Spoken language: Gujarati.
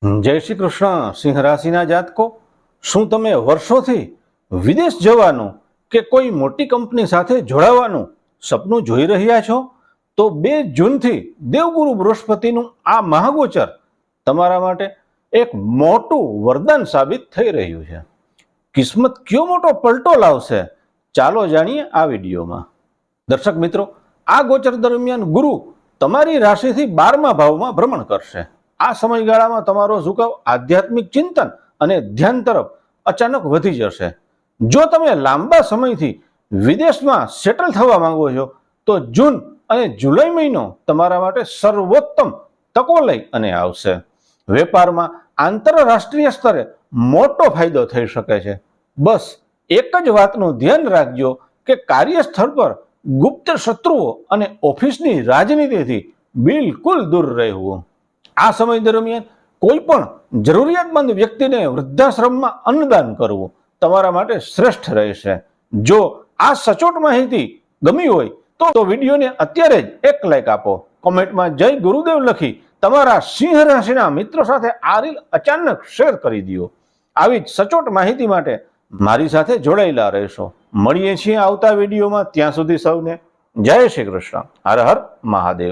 જય શ્રી કૃષ્ણ. સિંહ રાશિના જાતકો, શું તમે વર્ષોથી વિદેશ જવાનું કે કોઈ મોટી કંપની સાથે જોડાવાનું સપનું જોઈ રહ્યા છો? તો 2 જૂનથી દેવગુરુ બૃહસ્પતિનું આ મહાગોચર તમારા માટે એક મોટું વરદાન સાબિત થઈ રહ્યું છે. કિસ્મત કયો મોટો પલટો લાવશે, ચાલો જાણીએ આ વિડીયોમાં. દર્શક મિત્રો, આ ગોચર દરમિયાન ગુરુ તમારી રાશિથી 12મા ભાવમાં ભ્રમણ કરશે. આ સમયગાળામાં તમારો ઝુકાવ આધ્યાત્મિક ચિંતન અને ધ્યાન તરફ અચાનક વધી જશે. જો તમે લાંબા સમયથી વિદેશમાં સેટલ થવા માંગો છો તો જૂન અને જુલાઈ મહિનો તમારા માટે સર્વોત્તમ તકો લઈ અને આવશે. વેપારમાં આંતરરાષ્ટ્રીય સ્તરે મોટો ફાયદો થઈ શકે છે. બસ એક જ વાતનું ધ્યાન રાખજો કે કાર્યસ્થળ પર ગુપ્ત શત્રુઓ અને ઓફિસની રાજનીતિથી બિલકુલ દૂર રહેવું. આ સમય દરમિયાન કોઈ પણ જરૂરિયાતમંદ વ્યક્તિને વૃદ્ધાશ્રમમાં અન્નદાન કરવું તમારા માટે શ્રેષ્ઠ રહેશે. જો આ સચોટ માહિતી ગમી હોય તો વિડીયોને અત્યારે જ એક લાઈક આપો. કોમેન્ટમાં જય ગુરુદેવ લખી તમારા સિંહ રાશિના મિત્રો સાથે આ રીલ અચાનક શેર કરી દો. આવી જ સચોટ માહિતી માટે મારી સાથે જોડાયેલા રહેશો. મળીએ છીએ આવતા વિડીયોમાં. ત્યાં સુધી સૌને જય શ્રી કૃષ્ણ. હર હર મહાદેવ.